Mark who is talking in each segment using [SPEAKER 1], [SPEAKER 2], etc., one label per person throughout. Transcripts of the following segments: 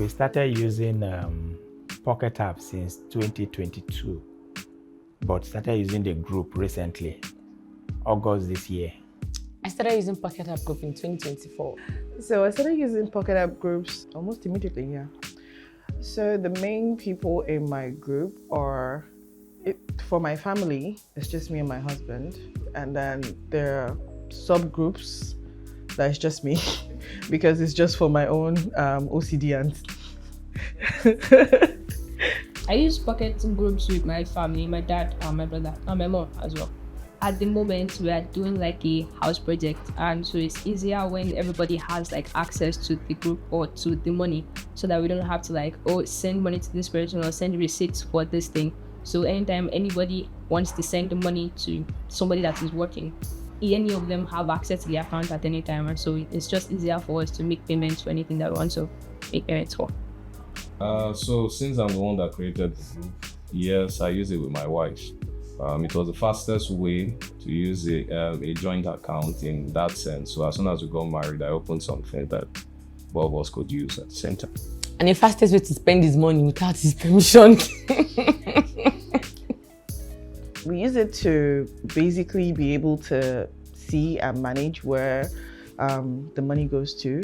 [SPEAKER 1] we started using PocketApp since 2022, but started using the group recently, August this year.
[SPEAKER 2] I started using PocketApp Group in 2024.
[SPEAKER 3] So I started using PocketApp Groups almost immediately, yeah. So the main people in my group are, for my family, it's just me and my husband. And then there are subgroups that's just me because it's just for my own OCD and
[SPEAKER 4] I use Pocket Groups with my family, my dad, my brother, and my mom as well. At the moment, we are doing like a house project, and so it's easier when everybody has like access to the group or to the money, so that we don't have to like, oh, send money to this person or send receipts for this thing. So anytime anybody wants to send the money to somebody that is working, any of them have access to the account at any time, and so it's just easier for us to make payments for anything that we want to make payments for.
[SPEAKER 5] So since I'm the one that created the group, yes, I use it with my wife. It was the fastest way to use a joint account in that sense. So as soon as we got married, I opened something that both of us could use at the same time.
[SPEAKER 2] And the fastest way to spend his money without his permission.
[SPEAKER 3] we use it to basically be able to see and manage where the money goes to.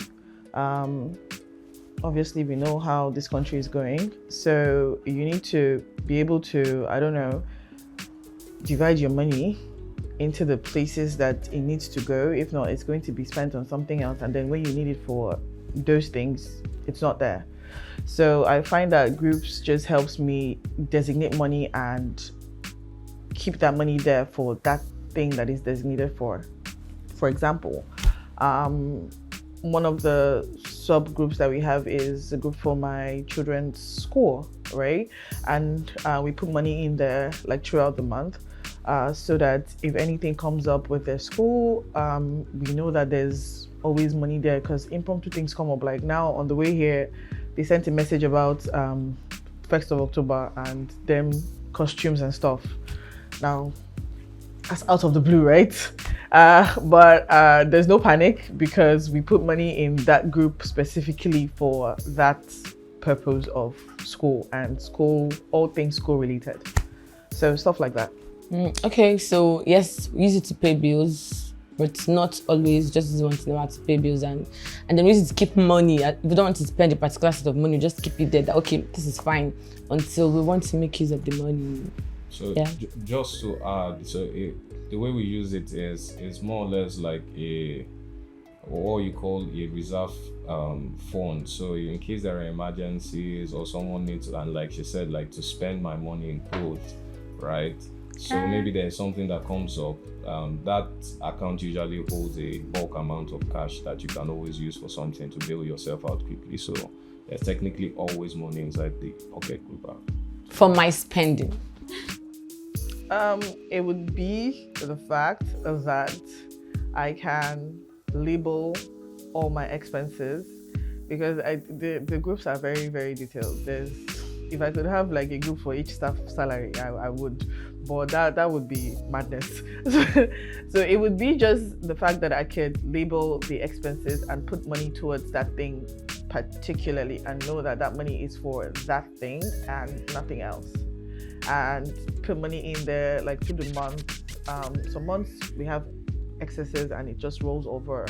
[SPEAKER 3] Obviously, we know how this country is going. So you need to be able to, divide your money into the places that it needs to go. If not, it's going to be spent on something else. And then when you need it for those things, it's not there. So I find that groups just helps me designate money and keep that money there for that thing that is designated for. For example, one of the subgroups that we have is a group for my children's school, right? And we put money in there like throughout the month. So that if anything comes up with their school, we know that there's always money there, because impromptu things come up. Like now on the way here, they sent a message about 1st of October and them costumes and stuff. Now, that's out of the blue, right? But there's no panic because we put money in that group specifically for that purpose of school and all things school related. So stuff like that.
[SPEAKER 2] Okay, so yes, we use it to pay bills, but not always. Just want to know how to pay bills, and then we use it to keep money. If we don't want to spend a particular set of money, just keep it there. That, okay, this is fine until we want to make use of the money.
[SPEAKER 5] So
[SPEAKER 2] yeah.
[SPEAKER 5] Just to add, the way we use it is more or less like what you call a reserve fund. So in case there are emergencies or someone needs, and like she said, like to spend my money in clothes, right? So maybe there's something that comes up. That account usually holds a bulk amount of cash that you can always use for something to bail yourself out quickly. So there's technically always money inside the Pocket Group app.
[SPEAKER 2] For my spending.
[SPEAKER 3] It would be the fact that I can label all my expenses, because the groups are very, very detailed. If I could have like a group for each staff salary, I would, but that would be madness. So it would be just the fact that I could label the expenses and put money towards that thing particularly, and know that that money is for that thing and nothing else. And put money in there like through the month. Some months we have excesses and it just rolls over,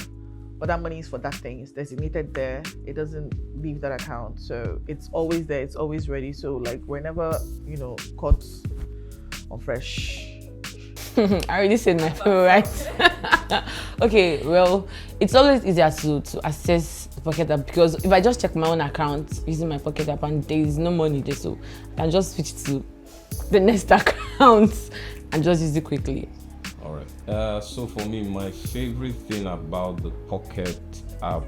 [SPEAKER 3] but that money is for that thing. It's designated there. It doesn't leave that account, so it's always there. It's always ready. So like whenever caught on fresh.
[SPEAKER 2] I already said my favorite. Okay, well, it's always easier to access the Pocket App, because if I just check my own account using my Pocket App and there is no money there, so I can just switch to the next account and just use it quickly.
[SPEAKER 5] All right. So for me, my favorite thing about the Pocket App,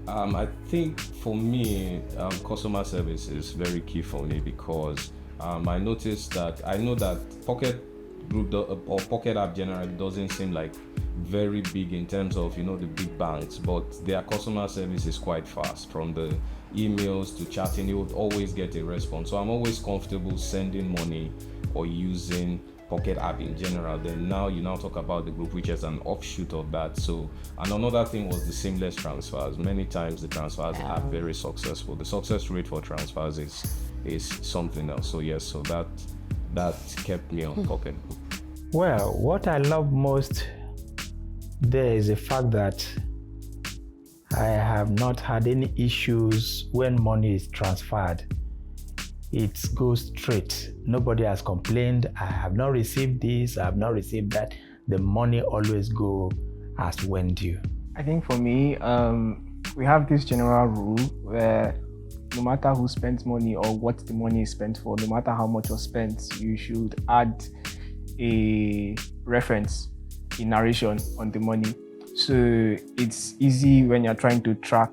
[SPEAKER 5] I think for me, customer service is very key for me, because I noticed that I know that Pocket Group or Pocket App generally doesn't seem like very big in terms of the big banks, but their customer service is quite fast. From the emails to chatting, you would always get a response. So I'm always comfortable sending money or using Pocket app in general. Then now you now talk about the group, which is an offshoot of that. So, and another thing was the seamless transfers. Many times the transfers are very successful. The success rate for transfers is something else. So yes, so that kept me on Pocket Group.
[SPEAKER 1] Well, what I love most there is the fact that I have not had any issues when money is transferred. It goes straight. Nobody has complained. I have not received this, I have not received that. The money always go as when due.
[SPEAKER 6] I think for me, we have this general rule where no matter who spends money or what the money is spent for, no matter how much was spent, you should add a reference, a narration on the money. So it's easy when you're trying to track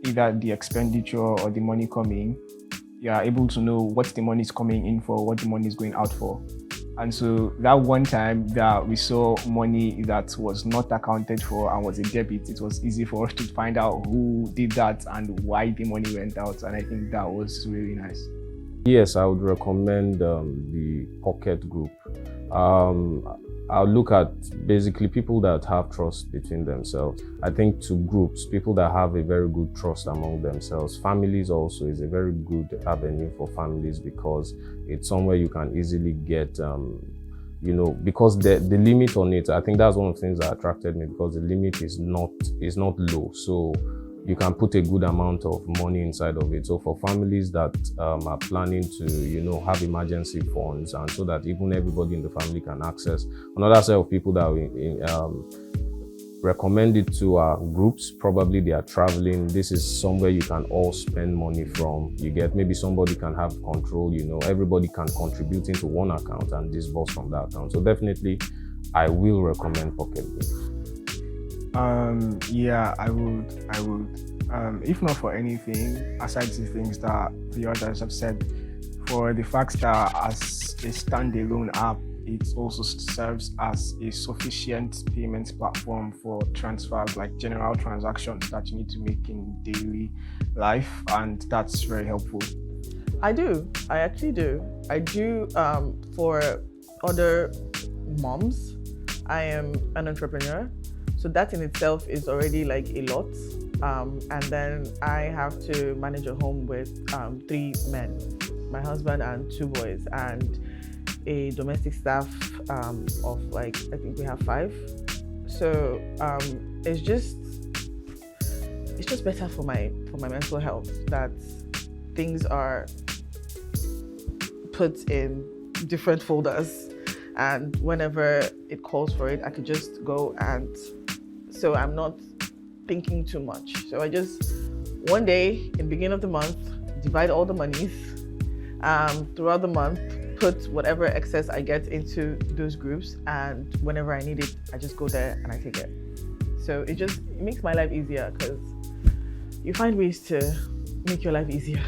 [SPEAKER 6] either the expenditure or the money coming. You are able to know what the money is coming in for, what the money is going out for. And so that one time that we saw money that was not accounted for and was a debit, it was easy for us to find out who did that and why the money went out. And I think that was really nice.
[SPEAKER 5] Yes, I would recommend the Pocket Group. I'll look at basically people that have trust between themselves. I think to groups, people that have a very good trust among themselves. Families also is a very good avenue for families because it's somewhere you can easily get, because the limit on it, I think that's one of the things that attracted me because the limit is not low. So you can put a good amount of money inside of it. So for families that are planning to, have emergency funds, and so that even everybody in the family can access. Another set of people that we recommend it to are groups. Probably they are traveling. This is somewhere you can all spend money from. You get maybe somebody can have control. Everybody can contribute into one account and disburse from that account. So definitely, I will recommend Pocket Group.
[SPEAKER 6] Yeah, I would. If not for anything, aside the things that the others have said, for the fact that as a standalone app, it also serves as a sufficient payment platform for transfers, like general transactions that you need to make in daily life, and that's very helpful.
[SPEAKER 3] I do. I actually do. I do for other moms. I am an entrepreneur. So that in itself is already like a lot. And then I have to manage a home with 3 men, my husband and 2 boys, and a domestic staff of I think we have 5. So it's just better for my mental health that things are put in different folders, and whenever it calls for it, I could just go, and so I'm not thinking too much. So I just, one day in the beginning of the month, divide all the monies throughout the month, put whatever excess I get into those groups, and whenever I need it, I just go there and I take it. So it makes my life easier because you find ways to make your life easier.